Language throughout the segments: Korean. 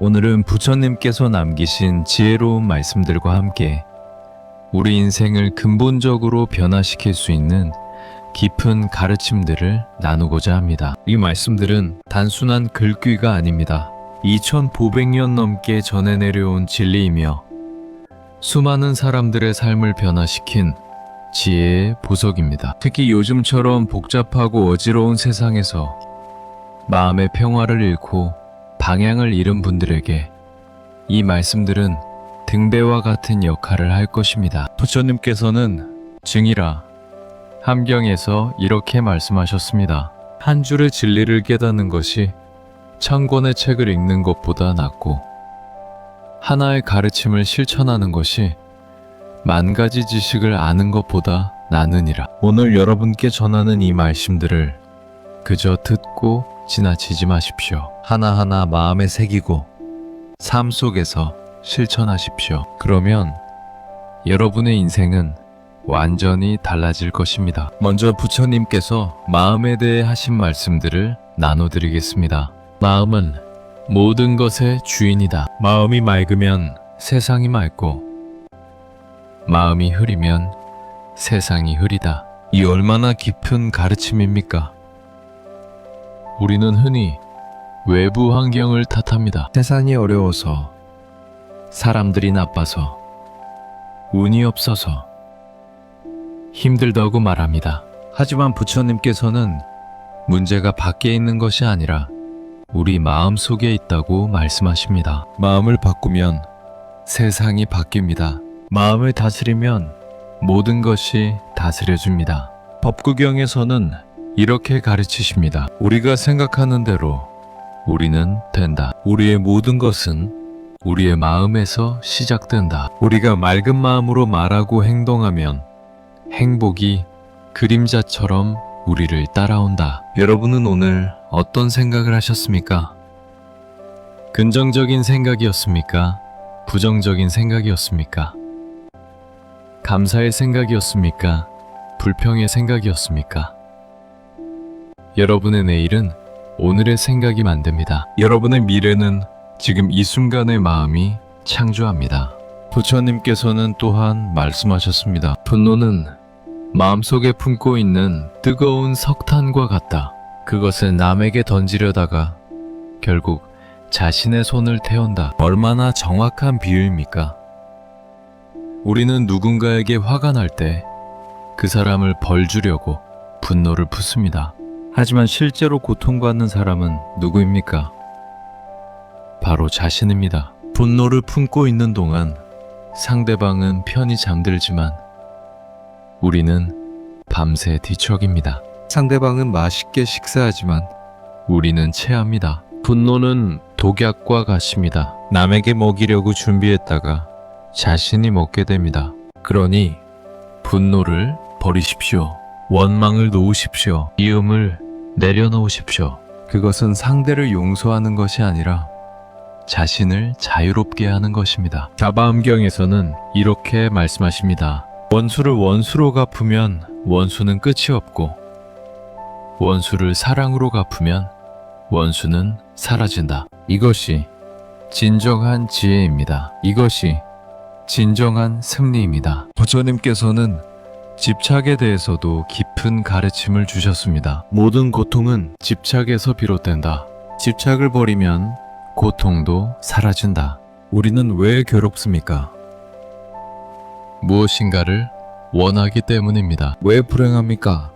오늘은 부처님께서 남기신 지혜로운 말씀들과 함께 우리 인생을 근본적으로 변화시킬 수 있는 깊은 가르침들을 나누고자 합니다. 이 말씀들은 단순한 글귀가 아닙니다. 2500년 넘게 전해 내려온 진리이며 수많은 사람들의 삶을 변화시킨 지혜의 보석입니다. 특히 요즘처럼 복잡하고 어지러운 세상에서 마음의 평화를 잃고 방향을 잃은 분들에게 이 말씀들은 등배와 같은 역할을 할 것입니다. 부처님께서는 증이라 함경에서 이렇게 말씀하셨습니다. 한 줄의 진리를 깨닫는 것이 천 권의 책을 읽는 것보다 낫고 하나의 가르침을 실천하는 것이 만 가지 지식을 아는 것보다 나으니라. 오늘 여러분께 전하는 이 말씀들을 그저 듣고 지나치지 마십시오. 하나하나 마음에 새기고 삶 속에서 실천하십시오. 그러면 여러분의 인생은 완전히 달라질 것입니다. 먼저 부처님께서 마음에 대해 하신 말씀들을 나눠드리겠습니다. 마음은 모든 것의 주인이다. 마음이 맑으면 세상이 맑고 마음이 흐리면 세상이 흐리다. 이 얼마나 깊은 가르침입니까? 우리는 흔히 외부 환경을 탓합니다. 세상이 어려워서, 사람들이 나빠서, 운이 없어서, 힘들다고 말합니다. 하지만 부처님께서는 문제가 밖에 있는 것이 아니라 우리 마음 속에 있다고 말씀하십니다. 마음을 바꾸면 세상이 바뀝니다. 마음을 다스리면 모든 것이 다스려집니다. 법구경에서는 이렇게 가르치십니다. 우리가 생각하는 대로 우리는 된다. 우리의 모든 것은 우리의 마음에서 시작된다. 우리가 맑은 마음으로 말하고 행동하면 행복이 그림자처럼 우리를 따라온다. 여러분은 오늘 어떤 생각을 하셨습니까? 긍정적인 생각이었습니까? 부정적인 생각이었습니까? 감사의 생각이었습니까? 불평의 생각이었습니까? 여러분의 내일은 오늘의 생각이 만듭니다. 여러분의 미래는 지금 이 순간의 마음이 창조합니다. 부처님께서는 또한 말씀하셨습니다. 분노는 마음속에 품고 있는 뜨거운 석탄과 같다. 그것을 남에게 던지려다가 결국 자신의 손을 태운다. 얼마나 정확한 비유입니까? 우리는 누군가에게 화가 날 때 그 사람을 벌주려고 분노를 붓습니다. 하지만 실제로 고통받는 사람은 누구입니까? 바로 자신입니다. 분노를 품고 있는 동안 상대방은 편히 잠들지만 우리는 밤새 뒤척입니다. 상대방은 맛있게 식사하지만 우리는 체합니다. 분노는 독약과 같습니다. 남에게 먹이려고 준비했다가 자신이 먹게 됩니다. 그러니 분노를 버리십시오. 원망을 놓으십시오. 미움을 내려놓으십시오. 그것은 상대를 용서하는 것이 아니라 자신을 자유롭게 하는 것입니다. 자바음경에서는 이렇게 말씀하십니다. 원수를 원수로 갚으면 원수는 끝이 없고 원수를 사랑으로 갚으면 원수는 사라진다. 이것이 진정한 지혜입니다. 이것이 진정한 승리입니다. 부처님께서는 집착에 대해서도 깊은 가르침을 주셨습니다. 모든 고통은 집착에서 비롯된다. 집착을 버리면 고통도 사라진다. 우리는 왜 괴롭습니까? 무엇인가를 원하기 때문입니다. 왜 불행합니까?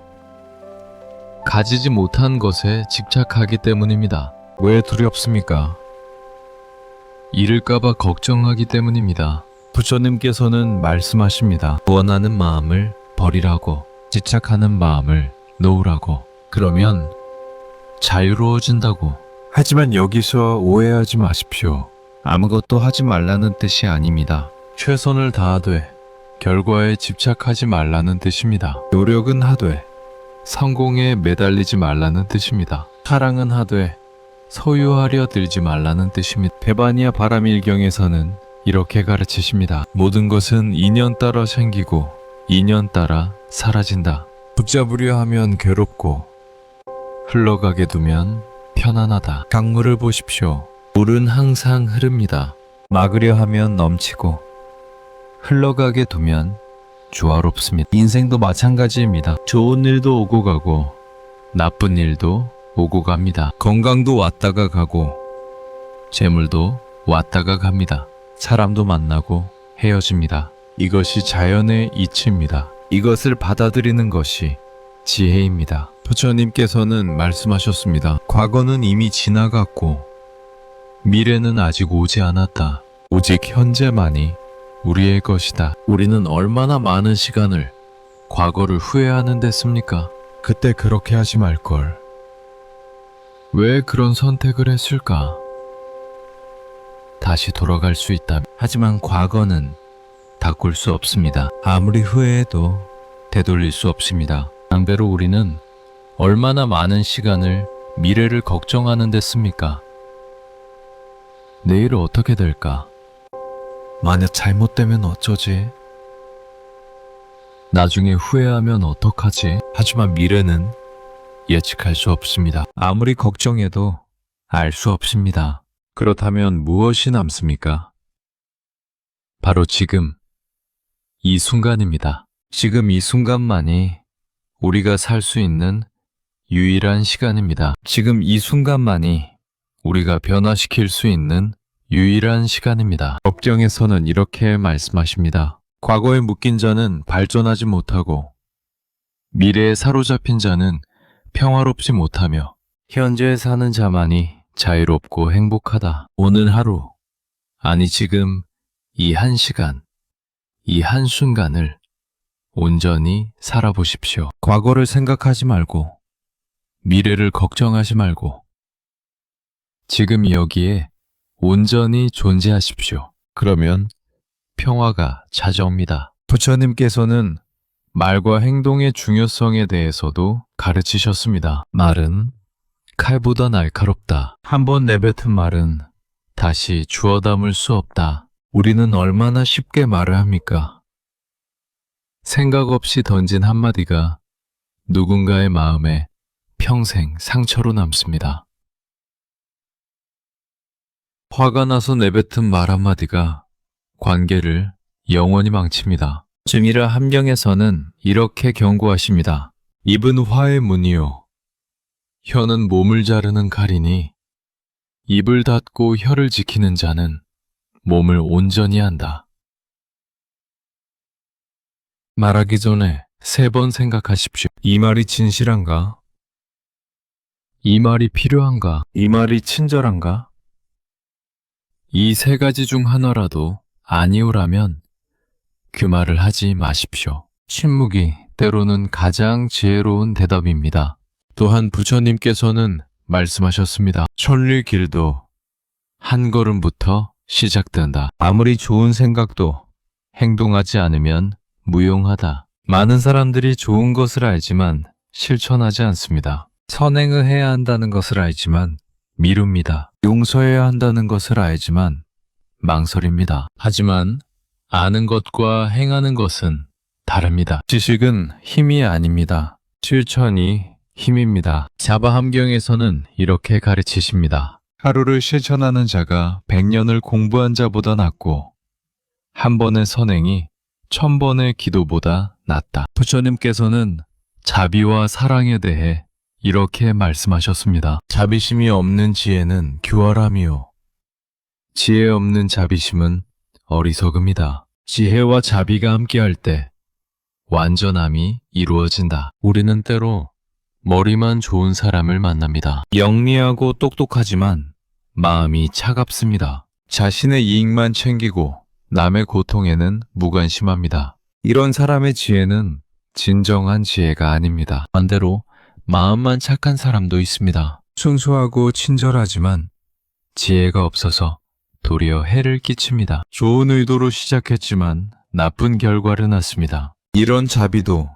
가지지 못한 것에 집착하기 때문입니다. 왜 두렵습니까? 잃을까봐 걱정하기 때문입니다. 부처님께서는 말씀하십니다. 원하는 마음을 버리라고, 집착하는 마음을 놓으라고. 그러면 자유로워진다고. 하지만 여기서 오해하지 마십시오. 아무것도 하지 말라는 뜻이 아닙니다. 최선을 다하되 결과에 집착하지 말라는 뜻입니다. 노력은 하되 성공에 매달리지 말라는 뜻입니다. 사랑은 하되 소유하려 들지 말라는 뜻입니다. 베바니아 바라밀경에서는 이렇게 가르치십니다. 모든 것은 인연 따라 생기고 인연 따라 사라진다. 붙잡으려 하면 괴롭고 흘러가게 두면 편안하다. 강물을 보십시오. 물은 항상 흐릅니다. 막으려 하면 넘치고 흘러가게 두면 조화롭습니다. 인생도 마찬가지입니다. 좋은 일도 오고 가고 나쁜 일도 오고 갑니다. 건강도 왔다가 가고 재물도 왔다가 갑니다. 사람도 만나고 헤어집니다. 이것이 자연의 이치입니다. 이것을 받아들이는 것이 지혜입니다. 부처님께서는 말씀하셨습니다. 과거는 이미 지나갔고 미래는 아직 오지 않았다. 오직 현재만이 우리의 것이다. 우리는 얼마나 많은 시간을 과거를 후회하는 데 씁니까? 그때 그렇게 하지 말걸. 왜 그런 선택을 했을까? 다시 돌아갈 수 있다. 하지만 과거는 바꿀 수 없습니다. 아무리 후회해도 되돌릴 수 없습니다. 반대로 우리는 얼마나 많은 시간을 미래를 걱정하는 데 씁니까? 내일 어떻게 될까? 만약 잘못되면 어쩌지? 나중에 후회하면 어떡하지? 하지만 미래는 예측할 수 없습니다. 아무리 걱정해도 알 수 없습니다. 그렇다면 무엇이 남습니까? 바로 지금, 이 순간입니다. 지금 이 순간만이 우리가 살 수 있는 유일한 시간입니다. 지금 이 순간만이 우리가 변화시킬 수 있는 유일한 시간입니다. 법경에서는 이렇게 말씀하십니다. 과거에 묶인 자는 발전하지 못하고 미래에 사로잡힌 자는 평화롭지 못하며 현재에 사는 자만이 자유롭고 행복하다. 오늘 하루, 아니 지금 이 한 시간, 이 한순간을 온전히 살아보십시오. 과거를 생각하지 말고 미래를 걱정하지 말고 지금 여기에 온전히 존재하십시오. 그러면 평화가 찾아옵니다. 부처님께서는 말과 행동의 중요성에 대해서도 가르치셨습니다. 말은 칼보다 날카롭다. 한번 내뱉은 말은 다시 주워 담을 수 없다. 우리는 얼마나 쉽게 말을 합니까? 생각 없이 던진 한마디가 누군가의 마음에 평생 상처로 남습니다. 화가 나서 내뱉은 말 한마디가 관계를 영원히 망칩니다. 증이라 함경에서는 이렇게 경고하십니다. 입은 화의 문이요. 혀는 몸을 자르는 칼이니 입을 닫고 혀를 지키는 자는 몸을 온전히 한다. 말하기 전에 3번 생각하십시오. 이 말이 진실한가? 이 말이 필요한가? 이 말이 친절한가? 이 3가지 중 하나라도 아니오라면 그 말을 하지 마십시오. 침묵이 때로는 가장 지혜로운 대답입니다. 또한 부처님께서는 말씀하셨습니다. 천리 길도 한 걸음부터 시작된다. 아무리 좋은 생각도 행동하지 않으면 무용하다. 많은 사람들이 좋은 것을 알지만 실천하지 않습니다. 선행을 해야 한다는 것을 알지만 미룹니다. 용서해야 한다는 것을 알지만 망설입니다. 하지만 아는 것과 행하는 것은 다릅니다. 지식은 힘이 아닙니다. 실천이 힘입니다. 자바함경에서는 이렇게 가르치십니다. 하루를 실천하는 자가 100년을 공부한 자보다 낫고 한 번의 선행이 1000번의 기도보다 낫다. 부처님께서는 자비와 사랑에 대해 이렇게 말씀하셨습니다. 자비심이 없는 지혜는 교활함이요. 지혜 없는 자비심은 어리석음이다. 지혜와 자비가 함께할 때 완전함이 이루어진다. 우리는 때로 머리만 좋은 사람을 만납니다. 영리하고 똑똑하지만 마음이 차갑습니다. 자신의 이익만 챙기고 남의 고통에는 무관심합니다. 이런 사람의 지혜는 진정한 지혜가 아닙니다. 반대로 마음만 착한 사람도 있습니다. 순수하고 친절하지만 지혜가 없어서 도리어 해를 끼칩니다. 좋은 의도로 시작했지만 나쁜 결과를 낳습니다. 이런 자비도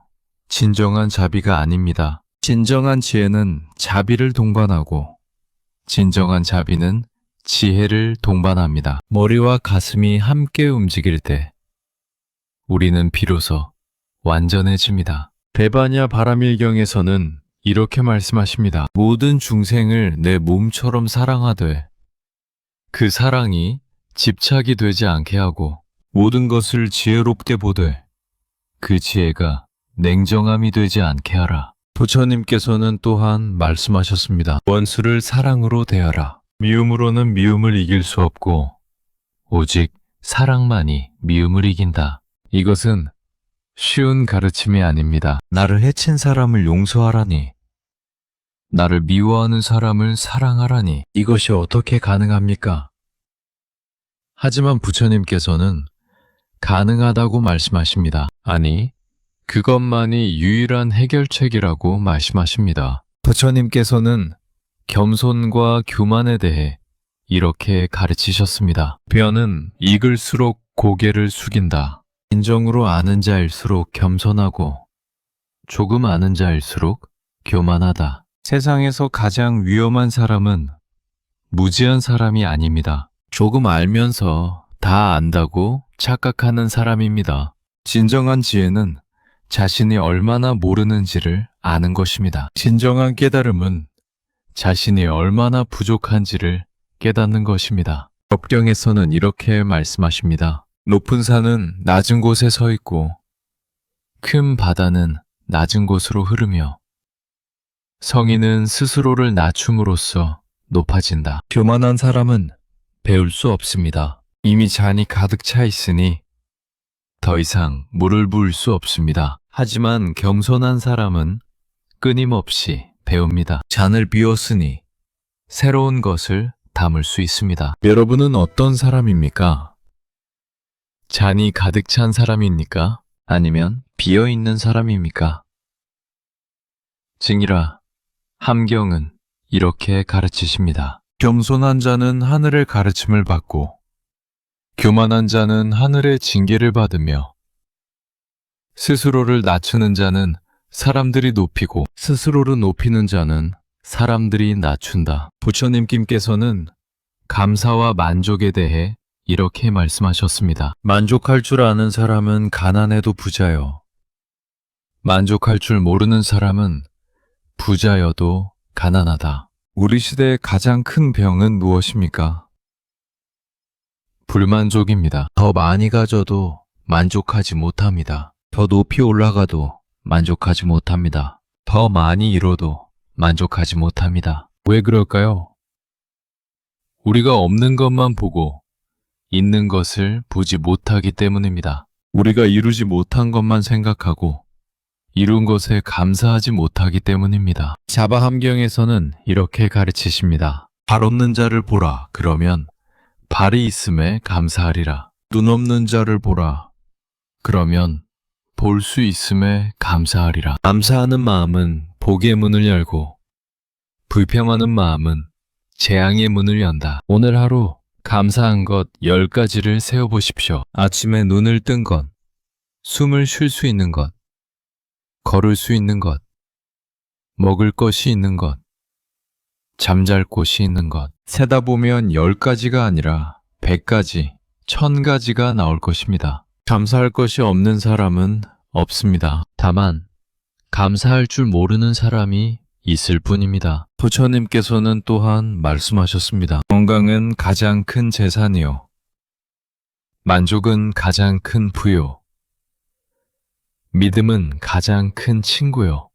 진정한 자비가 아닙니다. 진정한 지혜는 자비를 동반하고 진정한 자비는 지혜를 동반합니다. 머리와 가슴이 함께 움직일 때 우리는 비로소 완전해집니다. 대바냐 바라밀경에서는 이렇게 말씀하십니다. 모든 중생을 내 몸처럼 사랑하되 그 사랑이 집착이 되지 않게 하고 모든 것을 지혜롭게 보되 그 지혜가 냉정함이 되지 않게 하라. 부처님께서는 또한 말씀하셨습니다. 원수를 사랑으로 대하라. 미움으로는 미움을 이길 수 없고 오직 사랑만이 미움을 이긴다. 이것은 쉬운 가르침이 아닙니다. 나를 해친 사람을 용서하라니, 나를 미워하는 사람을 사랑하라니, 이것이 어떻게 가능합니까? 하지만 부처님께서는 가능하다고 말씀하십니다. 아니, 그것만이 유일한 해결책이라고 말씀하십니다. 부처님께서는 겸손과 교만에 대해 이렇게 가르치셨습니다. 벼는 익을수록 고개를 숙인다. 진정으로 아는 자일수록 겸손하고 조금 아는 자일수록 교만하다. 세상에서 가장 위험한 사람은 무지한 사람이 아닙니다. 조금 알면서 다 안다고 착각하는 사람입니다. 진정한 지혜는 자신이 얼마나 모르는지를 아는 것입니다. 진정한 깨달음은 자신이 얼마나 부족한지를 깨닫는 것입니다. 법경에서는 이렇게 말씀하십니다. 높은 산은 낮은 곳에 서 있고 큰 바다는 낮은 곳으로 흐르며 성인은 스스로를 낮춤으로써 높아진다. 교만한 사람은 배울 수 없습니다. 이미 잔이 가득 차 있으니 더 이상 물을 부을 수 없습니다. 하지만 겸손한 사람은 끊임없이 배웁니다. 잔을 비웠으니 새로운 것을 담을 수 있습니다. 여러분은 어떤 사람입니까? 잔이 가득 찬 사람입니까? 아니면 비어있는 사람입니까? 증이라, 함경은 이렇게 가르치십니다. 겸손한 자는 하늘의 가르침을 받고 교만한 자는 하늘의 징계를 받으며 스스로를 낮추는 자는 사람들이 높이고 스스로를 높이는 자는 사람들이 낮춘다. 부처님께서는 감사와 만족에 대해 이렇게 말씀하셨습니다. 만족할 줄 아는 사람은 가난해도 부자요. 만족할 줄 모르는 사람은 부자여도 가난하다. 우리 시대의 가장 큰 병은 무엇입니까? 불만족입니다. 더 많이 가져도 만족하지 못합니다. 더 높이 올라가도 만족하지 못합니다. 더 많이 이뤄도 만족하지 못합니다. 왜 그럴까요? 우리가 없는 것만 보고 있는 것을 보지 못하기 때문입니다. 우리가 이루지 못한 것만 생각하고 이룬 것에 감사하지 못하기 때문입니다. 자바함경에서는 이렇게 가르치십니다. 발 없는 자를 보라. 그러면 발이 있음에 감사하리라. 눈 없는 자를 보라. 그러면 볼 수 있음에 감사하리라. 감사하는 마음은 복의 문을 열고 불평하는 마음은 재앙의 문을 연다. 오늘 하루 감사한 것 10가지를 세어보십시오. 아침에 눈을 뜬 것, 숨을 쉴 수 있는 것, 걸을 수 있는 것, 먹을 것이 있는 것, 잠잘 곳이 있는 것. 세다 보면 10가지가 아니라 100가지, 1000가지가 나올 것입니다. 감사할 것이 없는 사람은 없습니다. 다만 감사할 줄 모르는 사람이 있을 뿐입니다. 부처님께서는 또한 말씀하셨습니다. 건강은 가장 큰 재산이요. 만족은 가장 큰 부요. 믿음은 가장 큰 친구요.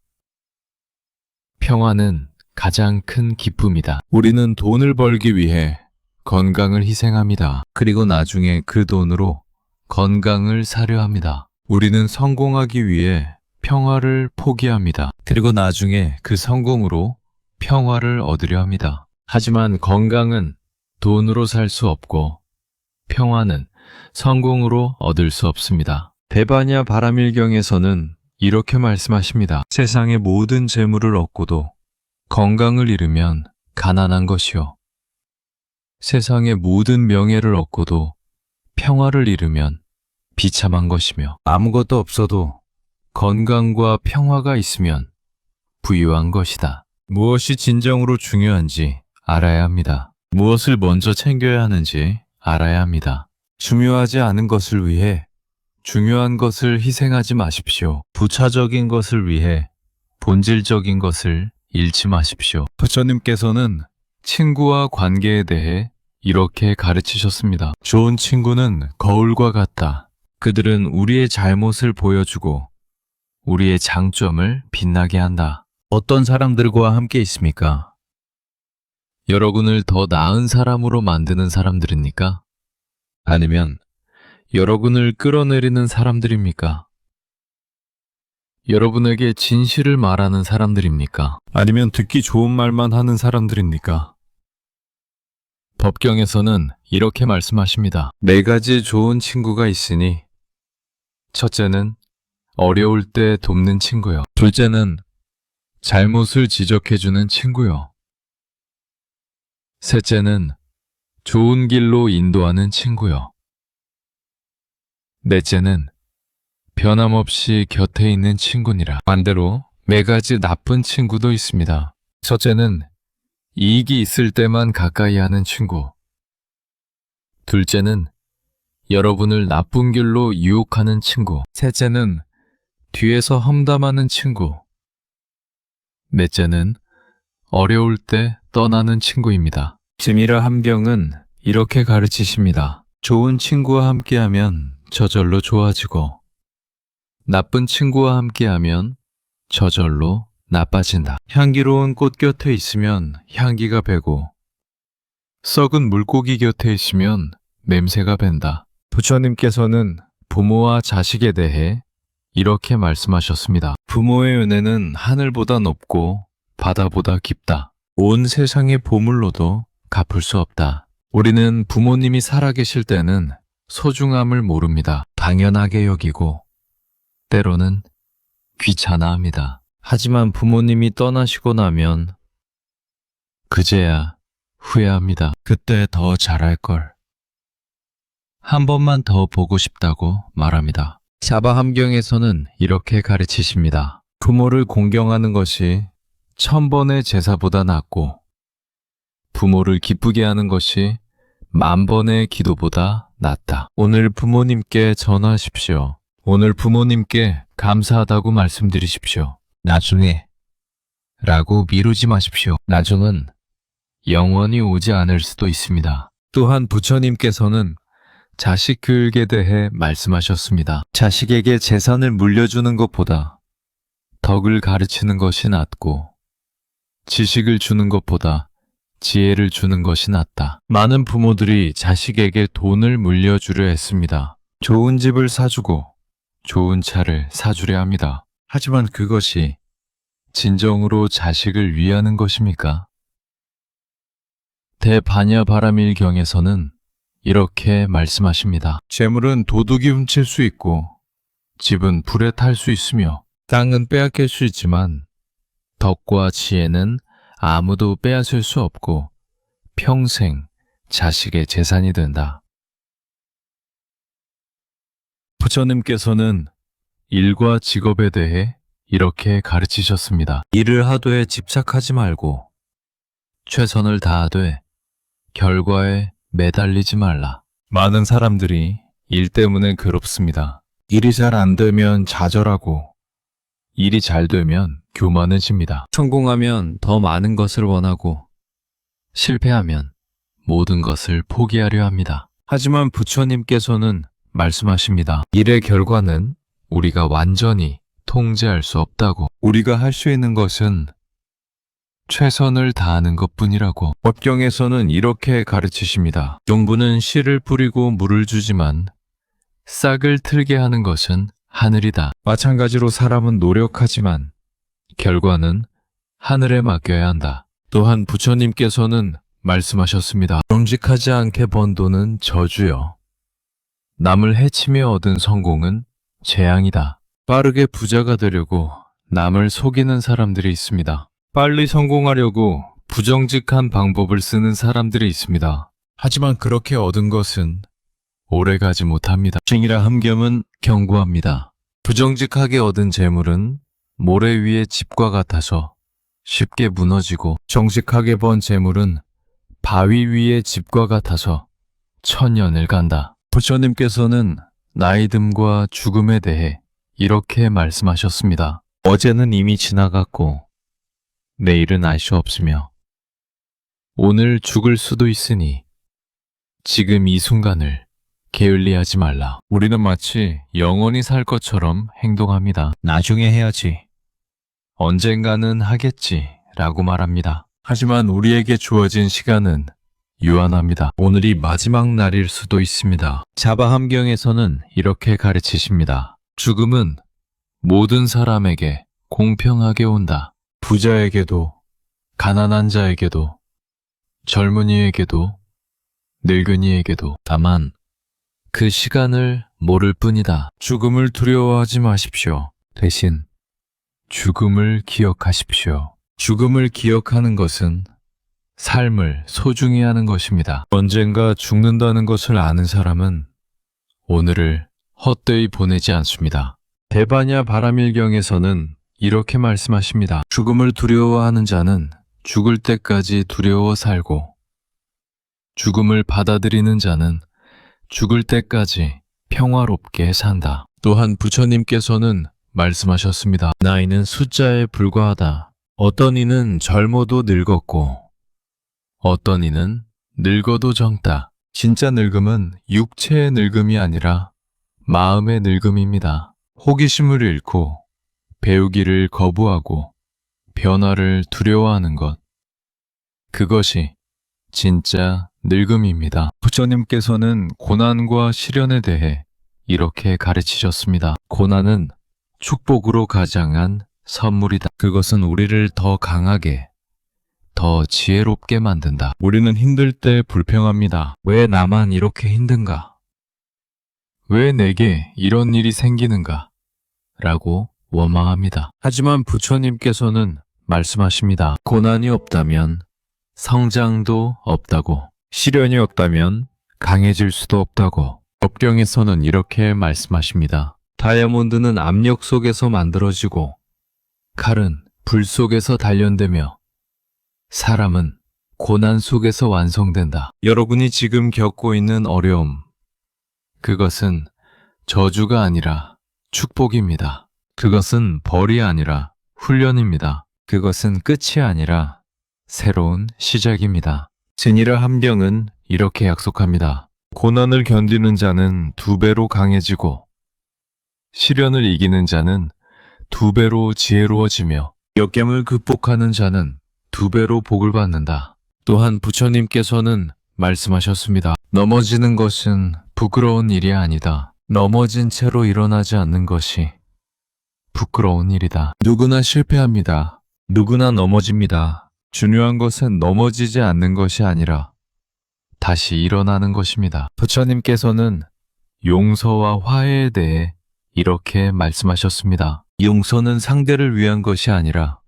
평화는 가장 큰 기쁨이다. 우리는 돈을 벌기 위해 건강을 희생합니다. 그리고 나중에 그 돈으로 건강을 사려 합니다. 우리는 성공하기 위해 평화를 포기합니다. 그리고 나중에 그 성공으로 평화를 얻으려 합니다. 하지만 건강은 돈으로 살 수 없고 평화는 성공으로 얻을 수 없습니다. 대바냐 바라밀경에서는 이렇게 말씀하십니다. 세상의 모든 재물을 얻고도 건강을 잃으면 가난한 것이요. 세상의 모든 명예를 얻고도 평화를 잃으면 비참한 것이며 아무것도 없어도 건강과 평화가 있으면 부유한 것이다. 무엇이 진정으로 중요한지 알아야 합니다. 무엇을 먼저 챙겨야 하는지 알아야 합니다. 중요하지 않은 것을 위해 중요한 것을 희생하지 마십시오. 부차적인 것을 위해 본질적인 것을 잃지 마십시오. 부처님께서는 친구와 관계에 대해 이렇게 가르치셨습니다. 좋은 친구는 거울과 같다. 그들은 우리의 잘못을 보여주고 우리의 장점을 빛나게 한다. 어떤 사람들과 함께 있습니까? 여러분을 더 나은 사람으로 만드는 사람들입니까? 아니면 여러분을 끌어내리는 사람들입니까? 여러분에게 진실을 말하는 사람들입니까? 아니면 듣기 좋은 말만 하는 사람들입니까? 법경에서는 이렇게 말씀하십니다. 4가지 좋은 친구가 있으니 첫째는 어려울 때 돕는 친구요. 둘째는 잘못을 지적해주는 친구요. 셋째는 좋은 길로 인도하는 친구요. 넷째는 변함없이 곁에 있는 친구니라. 반대로 4가지 나쁜 친구도 있습니다. 첫째는 이익이 있을 때만 가까이 하는 친구. 둘째는 여러분을 나쁜 길로 유혹하는 친구. 셋째는 뒤에서 험담하는 친구. 넷째는 어려울 때 떠나는 친구입니다. 지미라 함병은 이렇게 가르치십니다. 좋은 친구와 함께하면 저절로 좋아지고 나쁜 친구와 함께하면 저절로 나빠진다. 향기로운 꽃 곁에 있으면 향기가 배고 썩은 물고기 곁에 있으면 냄새가 밴다. 부처님께서는 부모와 자식에 대해 이렇게 말씀하셨습니다. 부모의 은혜는 하늘보다 높고 바다보다 깊다. 온 세상의 보물로도 갚을 수 없다. 우리는 부모님이 살아계실 때는 소중함을 모릅니다. 당연하게 여기고 때로는 귀찮아합니다. 하지만 부모님이 떠나시고 나면 그제야 후회합니다. 그때 더 잘할걸. 한 번만 더 보고 싶다고 말합니다. 사바함경에서는 이렇게 가르치십니다. 부모를 공경하는 것이 1000번의 제사보다 낫고 부모를 기쁘게 하는 것이 10,000번의 기도보다 낫다. 오늘 부모님께 전화하십시오. 오늘 부모님께 감사하다고 말씀드리십시오. 나중에 라고 미루지 마십시오. 나중은 영원히 오지 않을 수도 있습니다. 또한 부처님께서는 자식 교육에 대해 말씀하셨습니다. 자식에게 재산을 물려주는 것보다 덕을 가르치는 것이 낫고 지식을 주는 것보다 지혜를 주는 것이 낫다. 많은 부모들이 자식에게 돈을 물려주려 했습니다. 좋은 집을 사주고 좋은 차를 사주려 합니다. 하지만 그것이 진정으로 자식을 위하는 것입니까? 대반야바라밀경에서는 이렇게 말씀하십니다. 재물은 도둑이 훔칠 수 있고 집은 불에 탈 수 있으며 땅은 빼앗길 수 있지만 덕과 지혜는 아무도 빼앗을 수 없고 평생 자식의 재산이 된다. 부처님께서는 일과 직업에 대해 이렇게 가르치셨습니다. 일을 하되 집착하지 말고 최선을 다하되 결과에 매달리지 말라. 많은 사람들이 일 때문에 괴롭습니다. 일이 잘 안 되면 좌절하고 일이 잘 되면 교만해집니다. 성공하면 더 많은 것을 원하고 실패하면 모든 것을 포기하려 합니다. 하지만 부처님께서는 말씀하십니다. 일의 결과는 우리가 완전히 통제할 수 없다고. 우리가 할 수 있는 것은 최선을 다하는 것뿐이라고. 법경에서는 이렇게 가르치십니다. 농부는 씨를 뿌리고 물을 주지만 싹을 틀게 하는 것은 하늘이다. 마찬가지로 사람은 노력하지만 결과는 하늘에 맡겨야 한다. 또한 부처님께서는 말씀하셨습니다. 정직하지 않게 번 돈은 저주요. 남을 해치며 얻은 성공은 재앙이다. 빠르게 부자가 되려고 남을 속이는 사람들이 있습니다. 빨리 성공하려고 부정직한 방법을 쓰는 사람들이 있습니다. 하지만 그렇게 얻은 것은 오래가지 못합니다. 증이라 함겸은 경고합니다. 부정직하게 얻은 재물은 모래 위의 집과 같아서 쉽게 무너지고 정직하게 번 재물은 바위 위의 집과 같아서 천년을 간다. 부처님께서는 나이듦과 죽음에 대해 이렇게 말씀하셨습니다. 어제는 이미 지나갔고 내일은 알 수 없으며 오늘 죽을 수도 있으니 지금 이 순간을 게을리하지 말라. 우리는 마치 영원히 살 것처럼 행동합니다. 나중에 해야지. 언젠가는 하겠지. 라고 말합니다. 하지만 우리에게 주어진 시간은 유한합니다. 오늘이 마지막 날일 수도 있습니다. 자바 함경에서는 이렇게 가르치십니다. 죽음은 모든 사람에게 공평하게 온다. 부자에게도, 가난한 자에게도, 젊은이에게도, 늙은이에게도. 다만 그 시간을 모를 뿐이다. 죽음을 두려워하지 마십시오. 대신 죽음을 기억하십시오. 죽음을 기억하는 것은 삶을 소중히 하는 것입니다. 언젠가 죽는다는 것을 아는 사람은 오늘을 헛되이 보내지 않습니다. 데바냐 바라밀경에서는 이렇게 말씀하십니다. 죽음을 두려워하는 자는 죽을 때까지 두려워 살고, 죽음을 받아들이는 자는 죽을 때까지 평화롭게 산다. 또한 부처님께서는 말씀하셨습니다. 나이는 숫자에 불과하다. 어떤 이는 젊어도 늙었고 어떤 이는 늙어도 젊다. 진짜 늙음은 육체의 늙음이 아니라 마음의 늙음입니다. 호기심을 잃고 배우기를 거부하고 변화를 두려워하는 것, 그것이 진짜 늙음입니다. 부처님께서는 고난과 시련에 대해 이렇게 가르치셨습니다. 고난은 축복으로 가장한 선물이다. 그것은 우리를 더 강하게, 더 지혜롭게 만든다. 우리는 힘들 때 불평합니다. 왜 나만 이렇게 힘든가? 왜 내게 이런 일이 생기는가? 라고 원망합니다. 하지만 부처님께서는 말씀하십니다. 고난이 없다면 성장도 없다고, 시련이 없다면 강해질 수도 없다고. 법경에서는 이렇게 말씀하십니다. 다이아몬드는 압력 속에서 만들어지고 칼은 불 속에서 단련되며 사람은 고난 속에서 완성된다. 여러분이 지금 겪고 있는 어려움, 그것은 저주가 아니라 축복입니다. 그것은 벌이 아니라 훈련입니다. 그것은 끝이 아니라 새로운 시작입니다. 진이라 함경은 이렇게 약속합니다. 고난을 견디는 자는 2배로 강해지고 시련을 이기는 자는 2배로 지혜로워지며 역경을 극복하는 자는 2배로 복을 받는다. 또한 부처님께서는 말씀하셨습니다. 넘어지는 것은 부끄러운 일이 아니다. 넘어진 채로 일어나지 않는 것이 부끄러운 일이다. 누구나 실패합니다. 누구나 넘어집니다. 중요한 것은 넘어지지 않는 것이 아니라 다시 일어나는 것입니다. 부처님께서는 용서와 화해에 대해 이렇게 말씀하셨습니다. 용서는 상대를 위한 것이 아니라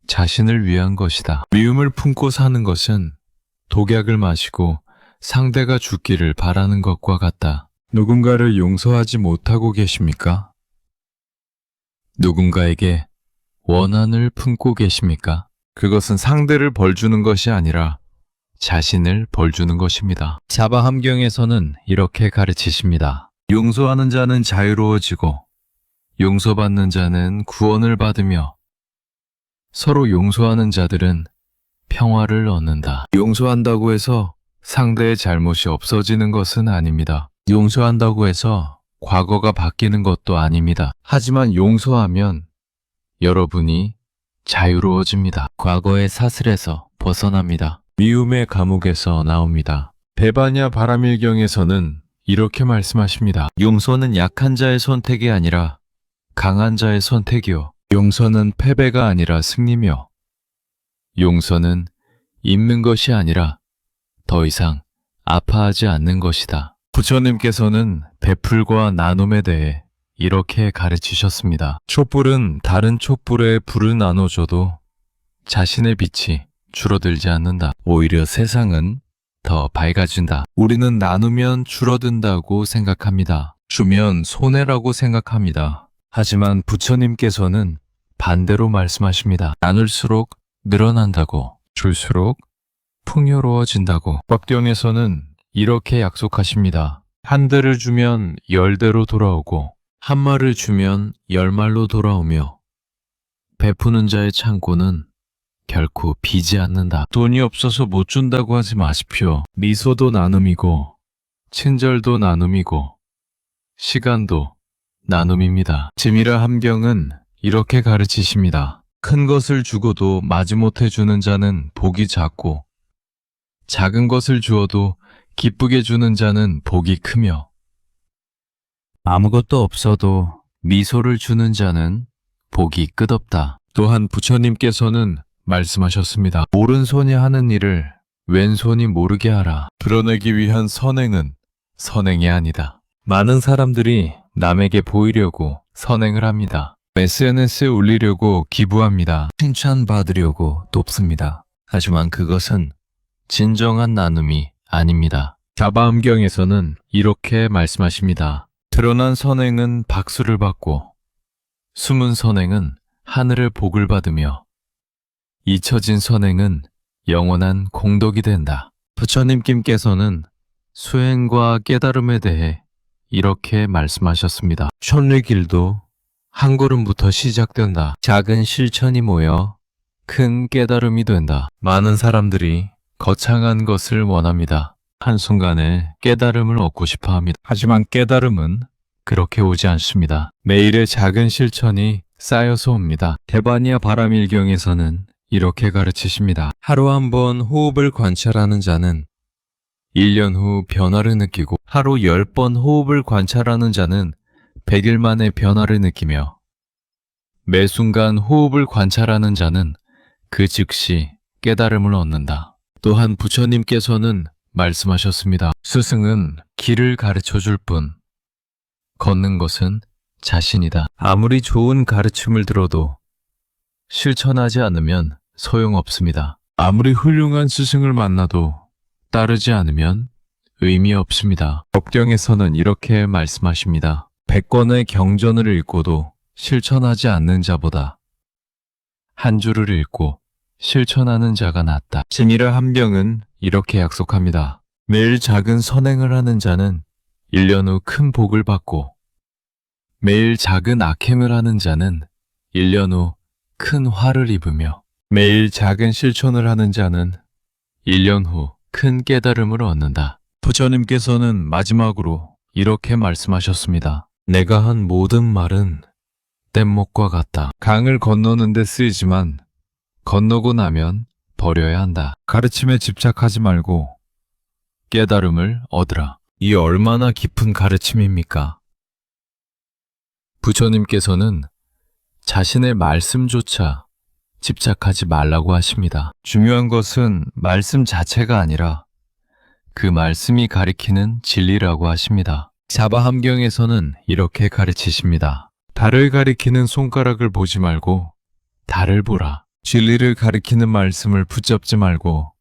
자신을 위한 것이다. 미움을 품고 사는 것은 독약을 마시고 상대가 죽기를 바라는 것과 같다. 누군가를 용서하지 못하고 계십니까? 누군가에게 원한을 품고 계십니까? 그것은 상대를 벌주는 것이 아니라 자신을 벌주는 것입니다. 자바 함경에서는 이렇게 가르치십니다. 용서하는 자는 자유로워지고 용서받는 자는 구원을 받으며 서로 용서하는 자들은 평화를 얻는다. 용서한다고 해서 상대의 잘못이 없어지는 것은 아닙니다. 용서한다고 해서 과거가 바뀌는 것도 아닙니다. 하지만 용서하면 여러분이 자유로워집니다. 과거의 사슬에서 벗어납니다. 미움의 감옥에서 나옵니다. 데바냐 바라밀경에서는 이렇게 말씀하십니다. 용서는 약한 자의 선택이 아니라 강한 자의 선택이요. 용서는 패배가 아니라 승리며 용서는 잊는 것이 아니라 더 이상 아파하지 않는 것이다. 부처님께서는 베풀과 나눔에 대해 이렇게 가르치셨습니다. 촛불은 다른 촛불에 불을 나눠줘도 자신의 빛이 줄어들지 않는다. 오히려 세상은 더 밝아진다. 우리는 나누면 줄어든다고 생각합니다. 주면 손해라고 생각합니다. 하지만 부처님께서는 반대로 말씀하십니다. 나눌수록 늘어난다고, 줄수록 풍요로워진다고. 곽경에서는 이렇게 약속하십니다. 한 대를 주면 10대로 돌아오고 한 말을 주면 10말로 돌아오며 베푸는 자의 창고는 결코 비지 않는다. 돈이 없어서 못 준다고 하지 마십시오. 미소도 나눔이고, 친절도 나눔이고, 시간도 나눔입니다. 지미라 함경은 이렇게 가르치십니다. 큰 것을 주고도 마지못해 주는 자는 복이 작고, 작은 것을 주어도 기쁘게 주는 자는 복이 크며, 아무것도 없어도 미소를 주는 자는 복이 끝없다. 또한 부처님께서는 말씀하셨습니다. 오른손이 하는 일을 왼손이 모르게 하라. 드러내기 위한 선행은 선행이 아니다. 많은 사람들이 남에게 보이려고 선행을 합니다. SNS에 올리려고 기부합니다. 칭찬받으려고 돕습니다. 하지만 그것은 진정한 나눔이 아닙니다. 자바암경에서는 이렇게 말씀하십니다. 드러난 선행은 박수를 받고 숨은 선행은 하늘의 복을 받으며 잊혀진 선행은 영원한 공덕이 된다. 부처님께서는 수행과 깨달음에 대해 이렇게 말씀하셨습니다. 천리길도 한 걸음부터 시작된다. 작은 실천이 모여 큰 깨달음이 된다. 많은 사람들이 거창한 것을 원합니다. 한순간에 깨달음을 얻고 싶어 합니다. 하지만 깨달음은 그렇게 오지 않습니다. 매일의 작은 실천이 쌓여서 옵니다. 대바니아 바라밀경에서는 이렇게 가르치십니다. 하루 한 번 호흡을 관찰하는 자는 1년 후 변화를 느끼고 하루 10번 호흡을 관찰하는 자는 100일 만에 변화를 느끼며 매 순간 호흡을 관찰하는 자는 그 즉시 깨달음을 얻는다. 또한 부처님께서는 말씀하셨습니다. 스승은 길을 가르쳐 줄 뿐, 걷는 것은 자신이다. 아무리 좋은 가르침을 들어도 실천하지 않으면 소용없습니다. 아무리 훌륭한 스승을 만나도 따르지 않으면 의미 없습니다. 법경에서는 이렇게 말씀하십니다. 100권의 경전을 읽고도 실천하지 않는 자보다 한 줄을 읽고 실천하는 자가 낫다. 지미라 함경은 이렇게 약속합니다. 매일 작은 선행을 하는 자는 1년 후 큰 복을 받고 매일 작은 악행을 하는 자는 1년 후 큰 화를 입으며 매일 작은 실천을 하는 자는 1년 후 큰 깨달음을 얻는다. 부처님께서는 마지막으로 이렇게 말씀하셨습니다. 내가 한 모든 말은 뗏목과 같다. 강을 건너는 데 쓰이지만 건너고 나면 버려야 한다. 가르침에 집착하지 말고 깨달음을 얻으라. 이 얼마나 깊은 가르침입니까? 부처님께서는 자신의 말씀조차 집착하지 말라고 하십니다. 중요한 것은 말씀 자체가 아니라 그 말씀이 가리키는 진리라고 하십니다. 자바함경에서는 이렇게 가르치십니다. 달을 가리키는 손가락을 보지 말고 달을 보라. 진리를 가리키는 말씀을 붙잡지 말고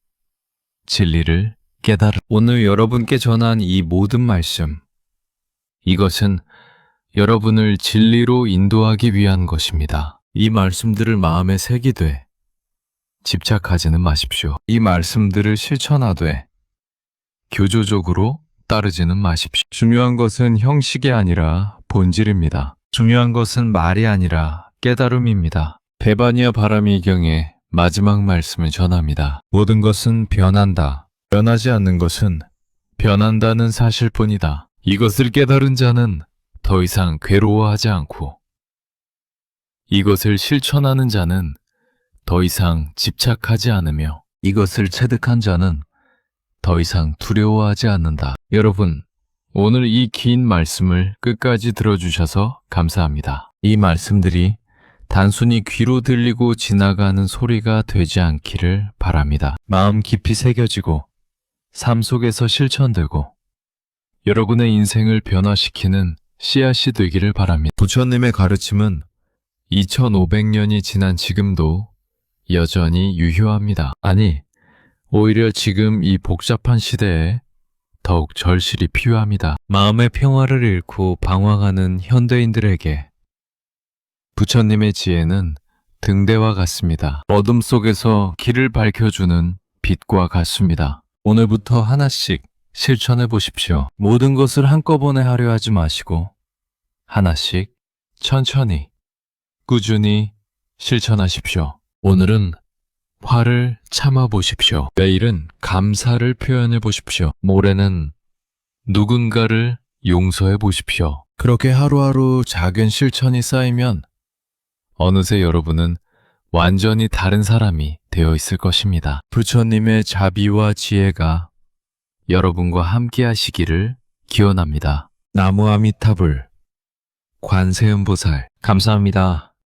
진리를 깨달으라. 오늘 여러분께 전한 이 모든 말씀, 이것은 여러분을 진리로 인도하기 위한 것입니다. 이 말씀들을 마음에 새기되 집착하지는 마십시오. 이 말씀들을 실천하되 교조적으로 따르지는 마십시오. 중요한 것은 형식이 아니라 본질입니다. 중요한 것은 말이 아니라 깨달음입니다. 베바니아 바라밀경의 마지막 말씀을 전합니다. 모든 것은 변한다. 변하지 않는 것은 변한다는 사실뿐이다. 이것을 깨달은 자는 더 이상 괴로워하지 않고 이것을 실천하는 자는 더 이상 집착하지 않으며 이것을 체득한 자는 더 이상 두려워하지 않는다. 여러분, 오늘 이 긴 말씀을 끝까지 들어주셔서 감사합니다. 이 말씀들이 단순히 귀로 들리고 지나가는 소리가 되지 않기를 바랍니다. 마음 깊이 새겨지고 삶 속에서 실천되고 여러분의 인생을 변화시키는 씨앗이 되기를 바랍니다. 부처님의 가르침은 2500년이 지난 지금도 여전히 유효합니다. 아니, 오히려 지금 이 복잡한 시대에 더욱 절실히 필요합니다. 마음의 평화를 잃고 방황하는 현대인들에게 부처님의 지혜는 등대와 같습니다. 어둠 속에서 길을 밝혀주는 빛과 같습니다. 오늘부터 하나씩 실천해 보십시오. 모든 것을 한꺼번에 하려 하지 마시고 하나씩 천천히 꾸준히 실천하십시오. 오늘은 화를 참아 보십시오. 내일은 감사를 표현해 보십시오. 모레는 누군가를 용서해 보십시오. 그렇게 하루하루 작은 실천이 쌓이면 어느새 여러분은 완전히 다른 사람이 되어 있을 것입니다. 부처님의 자비와 지혜가 여러분과 함께 하시기를 기원합니다. 나무 아미타불 관세음보살 감사합니다.